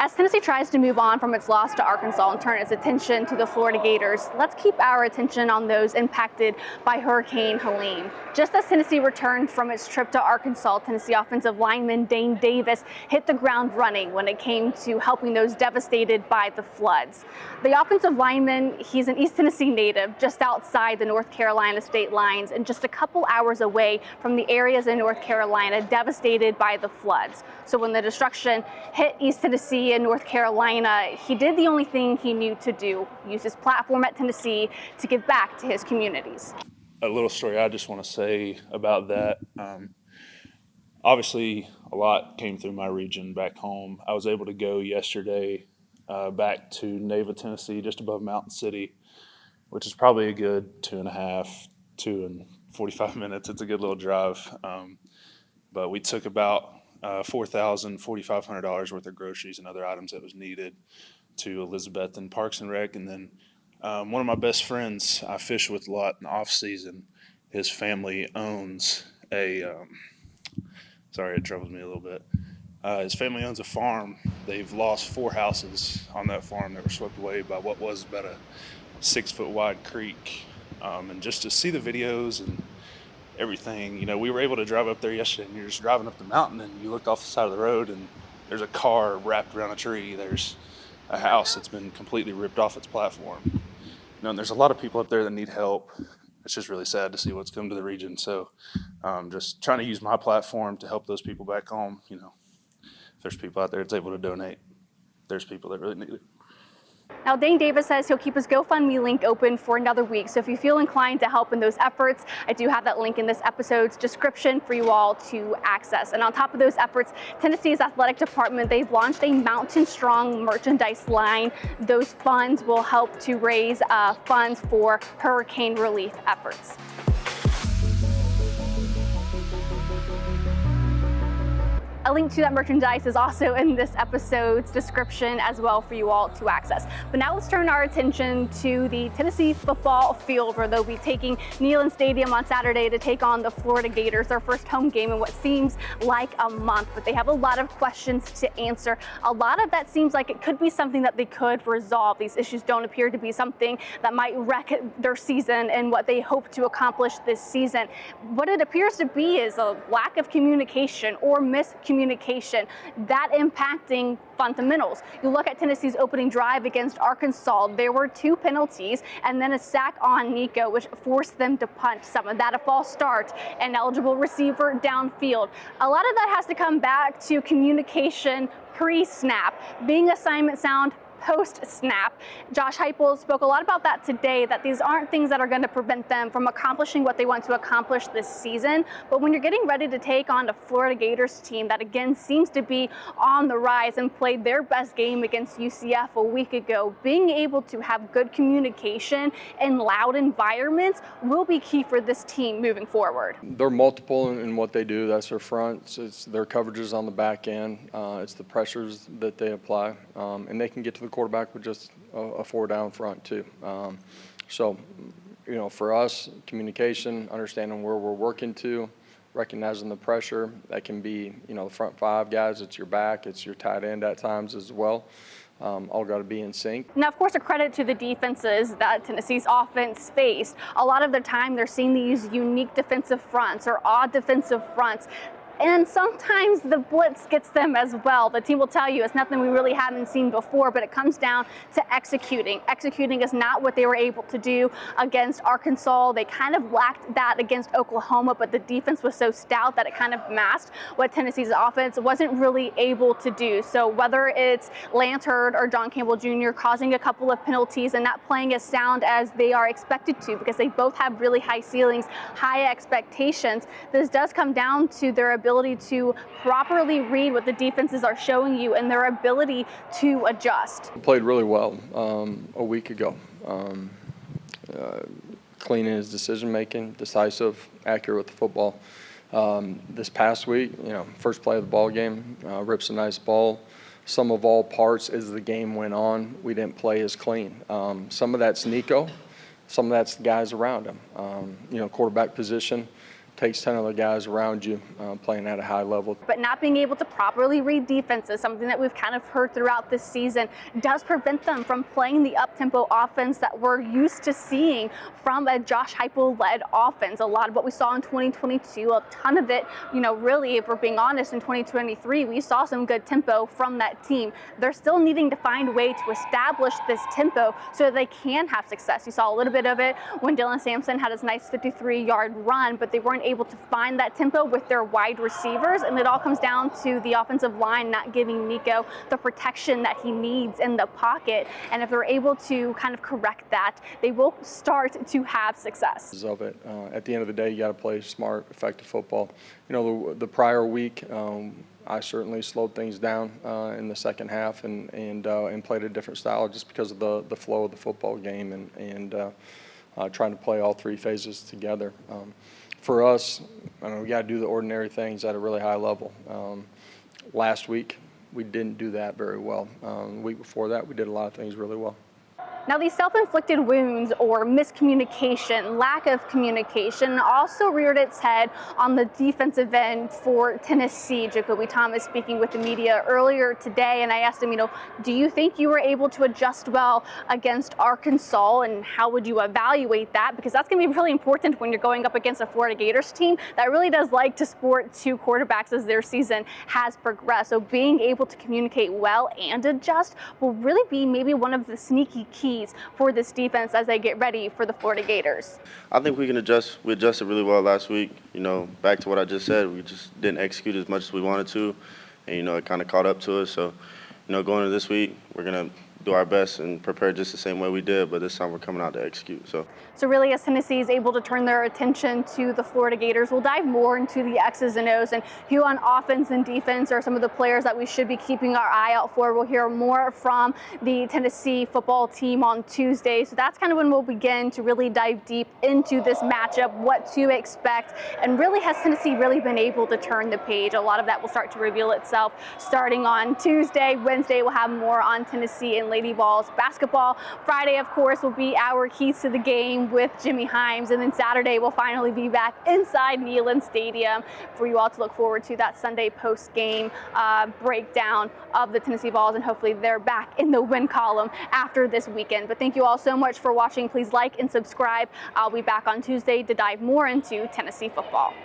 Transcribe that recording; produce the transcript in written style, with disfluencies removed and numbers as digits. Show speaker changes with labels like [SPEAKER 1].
[SPEAKER 1] As Tennessee tries to move on from its loss to Arkansas and turn its attention to the Florida Gators, let's keep our attention on those impacted by Hurricane Helene. Just as Tennessee returned from its trip to Arkansas, Tennessee offensive lineman Dayne Davis hit the ground running when it came to helping those devastated by the floods. The offensive lineman, he's an East Tennessee native, just outside the North Carolina state lines and just a couple hours away from the areas in North Carolina devastated by the floods. So when the destruction hit East Tennessee and North Carolina, he did the only thing he knew to do, use his platform at Tennessee to give back to his communities.
[SPEAKER 2] A little story I just want to say about that. Obviously, a lot came through my region back home. I was able to go yesterday back to Nava, Tennessee, just above Mountain City, which is probably a good 2 and 45 minutes. It's a good little drive. But we took about $4,500 worth of groceries and other items that was needed to Elizabeth and Parks and Rec. And then one of my best friends I fish with a lot in the off season, his family owns sorry, it troubles me a little bit. His family owns a farm. They've lost 4 houses on that farm that were swept away by what was about a 6-foot wide creek. And just to see the videos and everything, we were able to drive up there yesterday, and you're just driving up the mountain and you look off the side of the road and there's a car wrapped around a tree. There's a house that's been completely ripped off its platform. And there's a lot of people up there that need help. It's just really sad to see what's come to the region. So just trying to use my platform to help those people back home. If there's people out there that's able to donate, there's people that really need it.
[SPEAKER 1] Now, Dayne Davis says he'll keep his GoFundMe link open for another week. So if you feel inclined to help in those efforts, I do have that link in this episode's description for you all to access. And on top of those efforts, Tennessee's athletic department, they've launched a Mountain Strong merchandise line. Those funds will help to raise funds for hurricane relief efforts. A link to that merchandise is also in this episode's description as well for you all to access. But now let's turn our attention to the Tennessee football field, where they'll be taking Neyland Stadium on Saturday to take on the Florida Gators, their first home game in what seems like a month. But they have a lot of questions to answer. A lot of that seems like it could be something that they could resolve. These issues don't appear to be something that might wreck their season and what they hope to accomplish this season. What it appears to be is a lack of communication or miscommunication, that impacting fundamentals. You look at Tennessee's opening drive against Arkansas, there were 2 penalties and then a sack on Nico, which forced them to punt some of that, a false start, an eligible receiver downfield. A lot of that has to come back to communication pre-snap, being assignment sound post-snap. Josh Heupel spoke a lot about that today, that these aren't things that are going to prevent them from accomplishing what they want to accomplish this season. But when you're getting ready to take on a Florida Gators team that again seems to be on the rise and played their best game against UCF a week ago, being able to have good communication in loud environments will be key for this team moving forward.
[SPEAKER 3] They're multiple in what they do. That's their fronts, it's their coverages on the back end, it's the pressures that they apply, and they can get to the quarterback with just a 4-down front too. So, for us, communication, understanding where we're working to, recognizing the pressure, that can be, the front 5 guys, it's your back, it's your tight end at times as well. All got to be in sync.
[SPEAKER 1] Now, of course, a credit to the defenses that Tennessee's offense faced. A lot of the time, they're seeing these unique defensive fronts or odd defensive fronts. And sometimes the blitz gets them as well. The team will tell you it's nothing we really haven't seen before, but it comes down to executing. Executing is not what they were able to do against Arkansas. They kind of lacked that against Oklahoma, but the defense was so stout that it kind of masked what Tennessee's offense wasn't really able to do. So whether it's Lance Hurd or John Campbell Jr. causing a couple of penalties and not playing as sound as they are expected to, because they both have really high ceilings, high expectations, this does come down to their ability to properly read what the defenses are showing you and their ability to adjust.
[SPEAKER 3] Played really well a week ago. Clean in his decision making, decisive, accurate with the football. This past week, first play of the ball game, rips a nice ball. Some of all parts as the game went on, we didn't play as clean. Some of that's Nico, some of that's the guys around him. Quarterback position. takes 10 other guys around you playing at a high level.
[SPEAKER 1] But not being able to properly read defenses, something that we've kind of heard throughout this season, does prevent them from playing the up-tempo offense that we're used to seeing from a Josh Heupel-led offense. A lot of what we saw in 2022, a ton of it, really, if we're being honest, in 2023, we saw some good tempo from that team. They're still needing to find a way to establish this tempo so that they can have success. You saw a little bit of it when Dylan Sampson had his nice 53-yard run, but they weren't able to find that tempo with their wide receivers, and it all comes down to the offensive line not giving Nico the protection that he needs in the pocket. And if they're able to kind of correct that, they will start to have success.
[SPEAKER 3] Of it. At the end of the day, you got to play smart, effective football. The prior week, I certainly slowed things down in the second half and played a different style just because of the flow of the football game and trying to play all three phases together. For us, we got to do the ordinary things at a really high level. Last week, we didn't do that very well. The week before that, we did a lot of things really well.
[SPEAKER 1] Now, these self-inflicted wounds or miscommunication, lack of communication, also reared its head on the defensive end for Tennessee. Jacoby Thomas speaking with the media earlier today, and I asked him, do you think you were able to adjust well against Arkansas, and how would you evaluate that? Because that's going to be really important when you're going up against a Florida Gators team that really does like to sport two quarterbacks as their season has progressed. So being able to communicate well and adjust will really be maybe one of the sneaky keys for this defense as they get ready for the Florida Gators.
[SPEAKER 4] I think we can adjust. We adjusted really well last week. Back to what I just said, we just didn't execute as much as we wanted to, and it kind of caught up to us. So, going into this week, we're gonna do our best and prepare just the same way we did, but this time we're coming out to execute. So
[SPEAKER 1] really, as Tennessee is able to turn their attention to the Florida Gators, we'll dive more into the X's and O's and who on offense and defense are some of the players that we should be keeping our eye out for. We'll hear more from the Tennessee football team on Tuesday. So that's kind of when we'll begin to really dive deep into this matchup, what to expect, and really has Tennessee really been able to turn the page. A lot of that will start to reveal itself starting on Tuesday. Wednesday, we'll have more on Tennessee and Lady Vols basketball. Friday, of course, will be our keys to the game with Jimmy Himes, and then Saturday we'll finally be back inside Neyland Stadium for you all to look forward to that Sunday post-game breakdown of the Tennessee Vols, and hopefully they're back in the win column after this weekend. But thank you all so much for watching. Please like and subscribe. I'll be back on Tuesday to dive more into Tennessee football.